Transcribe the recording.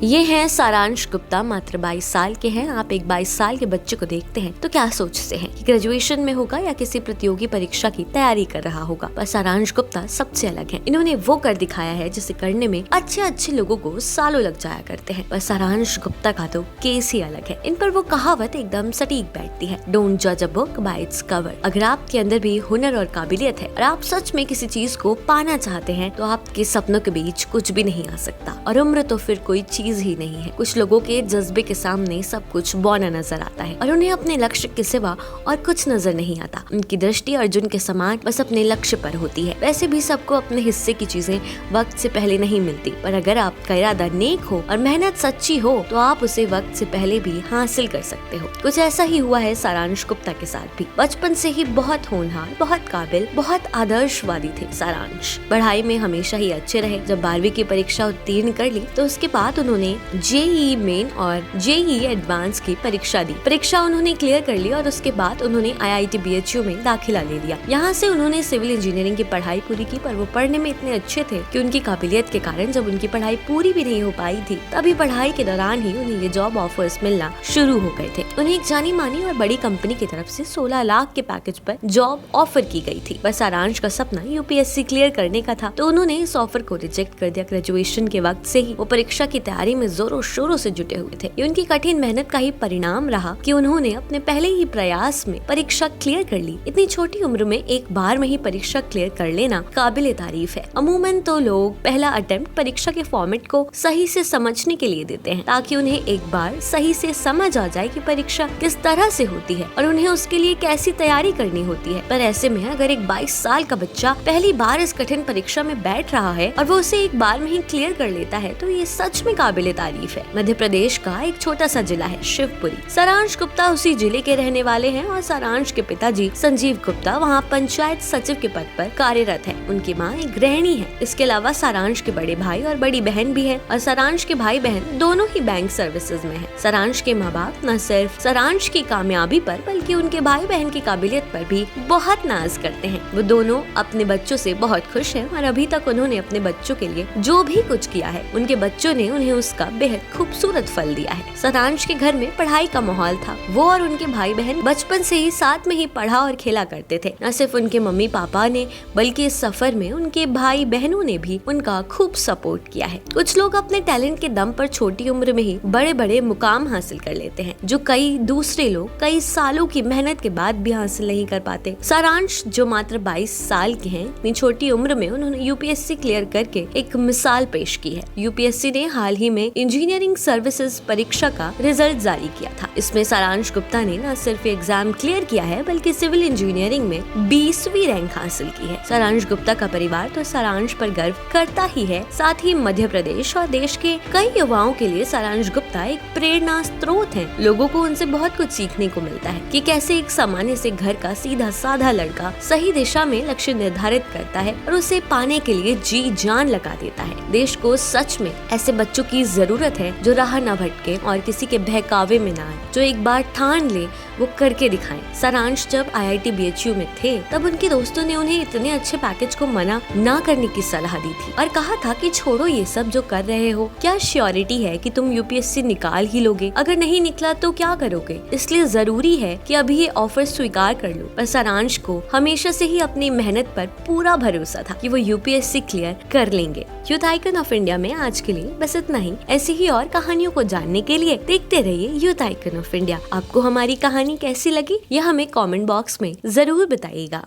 ये हैं सारांश गुप्ता, मात्र 22 साल के हैं। आप एक 22 साल के बच्चे को देखते हैं तो क्या सोचते हैं कि ग्रेजुएशन में होगा या किसी प्रतियोगी परीक्षा की तैयारी कर रहा होगा। पर सारांश गुप्ता सबसे अलग है। इन्होंने वो कर दिखाया है जिसे करने में अच्छे लोगों को सालों लग जाया करते हैं। पर सारांश गुप्ता का तो केस ही अलग है। इन पर वो कहावत एकदम सटीक बैठती है, डोंट जज a book by its cover. अगर आपके अंदर भी हुनर और काबिलियत है और आप सच में किसी चीज को पाना चाहते हैं तो आपके सपनों के बीच कुछ भी नहीं आ सकता, और उम्र तो फिर कोई चीज ही नहीं है। कुछ लोगों के जज्बे के सामने सब कुछ बौना नजर आता है और उन्हें अपने लक्ष्य के सिवा और कुछ नजर नहीं आता। उनकी दृष्टि अर्जुन के समान बस अपने लक्ष्य पर होती है। वैसे भी सबको अपने हिस्से की चीजें वक्त से पहले नहीं मिलती, पर अगर आपका इरादा नेक हो और मेहनत सच्ची हो तो आप उसे वक्त से पहले भी हासिल कर सकते हो। कुछ ऐसा ही हुआ है सारांश गुप्ता के साथ भी। बचपन से ही बहुत होनहार, बहुत काबिल, बहुत आदर्शवादी थे सारांश। पढ़ाई में हमेशा ही अच्छे रहे। जब 12वीं की परीक्षा उत्तीर्ण कर ली तो उसके बाद उन्होंने जेईई मेन और जेईई एडवांस की परीक्षा दी। परीक्षा उन्होंने क्लियर कर ली और उसके बाद उन्होंने IIT BHU में दाखिला ले लिया। यहाँ से उन्होंने सिविल इंजीनियरिंग की पढ़ाई पूरी की, पर वो पढ़ने में इतने अच्छे थे कि उनकी काबिलियत के कारण जब उनकी पढ़ाई पूरी भी नहीं हो पाई थी तभी पढ़ाई के दौरान ही उन्हें ये जॉब ऑफर्स मिलना शुरू हो गए थे। उन्हें एक जानी मानी और बड़ी कंपनी की तरफ से 16 लाख के पैकेज पर जॉब ऑफर की गई थी। बस सारांश का सपना UPSC क्लियर करने का था तो उन्होंने इस ऑफर को रिजेक्ट कर दिया। ग्रेजुएशन के वक्त से ही वो परीक्षा की तैयारी में जोरों शोरों से जुटे हुए थे। ये उनकी कठिन मेहनत का ही परिणाम रहा कि उन्होंने अपने पहले ही प्रयास में परीक्षा क्लियर कर ली। इतनी छोटी उम्र में एक बार में ही परीक्षा क्लियर कर लेना काबिले तारीफ है। अमूमन तो लोग पहला अटेम्प्ट परीक्षा के फॉर्मेट को सही से समझने के लिए देते हैं ताकि उन्हें एक बार सही से समझ आ जाए कि परीक्षा किस तरह से होती है और उन्हें उसके लिए कैसी तैयारी करनी होती है। पर ऐसे में अगर एक 22 साल का बच्चा पहली बार इस कठिन परीक्षा में बैठ रहा है और वो उसे एक बार में ही क्लियर कर लेता है तो ये सच में काबिले तारीफ है। मध्य प्रदेश का एक छोटा सा जिला है शिवपुरी। सारांश गुप्ता उसी जिले के रहने वाले हैं और सारांश के पिताजी संजीव गुप्ता वहाँ पंचायत सचिव के पद पर कार्यरत है। उनकी माँ एक गृहिणी है। इसके अलावा सारांश के बड़े भाई और बड़ी बहन भी है और सारांश के भाई बहन दोनों ही बैंक सर्विसेज में है। सारांश के माँ बाप न सिर्फ सारांश की कामयाबी पर बल्कि उनके भाई बहन की काबिलियत पर भी बहुत नाज करते हैं। वो दोनों अपने बच्चों से बहुत खुश हैं और अभी तक उन्होंने अपने बच्चों के लिए जो भी कुछ किया है उनके बच्चों ने उन्हें उसका बेहद खूबसूरत फल दिया है। सारांश के घर में पढ़ाई का माहौल था। वो और उनके भाई बहन बचपन से ही साथ में ही पढ़ा और खेला करते थे। न सिर्फ उनके मम्मी पापा ने बल्कि इस सफर में उनके भाई बहनों ने भी उनका खूब सपोर्ट किया है। कुछ लोग अपने टैलेंट के दम पर छोटी उम्र में ही बड़े बड़े मुकाम हासिल कर लेते हैं जो कई दूसरे लोग कई सालों की मेहनत के बाद भी हासिल नहीं कर पाते। सारांश जो मात्र 22 साल के हैं, इतनी छोटी उम्र में उन्होंने UPSC क्लियर करके एक मिसाल पेश की है। UPSC ने हाल ही में इंजीनियरिंग सर्विसेज परीक्षा का रिजल्ट जारी किया था। इसमें सारांश गुप्ता ने न सिर्फ एग्जाम क्लियर किया है बल्कि सिविल इंजीनियरिंग में 20वीं रैंक हासिल की है। सारांश गुप्ता का परिवार तो सारांश पर गर्व करता ही है, साथ ही मध्य प्रदेश और देश के कई युवाओं के लिए सारांश गुप्ता एक प्रेरणा स्रोत है। लोगों को उनसे बहुत कुछ सीखने को मिलता है कि कैसे एक सामान्य से घर का सीधा साधा लड़का सही दिशा में लक्ष्य निर्धारित करता है और उसे पाने के लिए जी जान लगा देता है। देश को सच में ऐसे बच्चों की जरूरत है जो राह न भटके और किसी के बहकावे में ना आए, जो एक बार ठान ले वो करके दिखाएं। सारांश जब IIT BHU में थे तब उनके दोस्तों ने उन्हें इतने अच्छे पैकेज को मना ना करने की सलाह दी थी और कहा था कि छोड़ो ये सब जो कर रहे हो, क्या श्योरिटी है कि तुम UPSC निकाल ही लोगे? अगर नहीं निकला तो क्या करोगे? इसलिए जरूरी है कि अभी ये ऑफर स्वीकार कर लो। पर सारांश को हमेशा से ही अपनी मेहनत पर पूरा भरोसा था कि वो UPSC क्लियर कर लेंगे। यूथ आइकन ऑफ इंडिया में आज के लिए बस इतना ही। ऐसी ही और कहानियों को जानने के लिए देखते रहिए यूथ आइकन ऑफ इंडिया। आपको हमारी कहानी कैसी लगी यह हमें कमेंट बॉक्स में जरूर बताइएगा।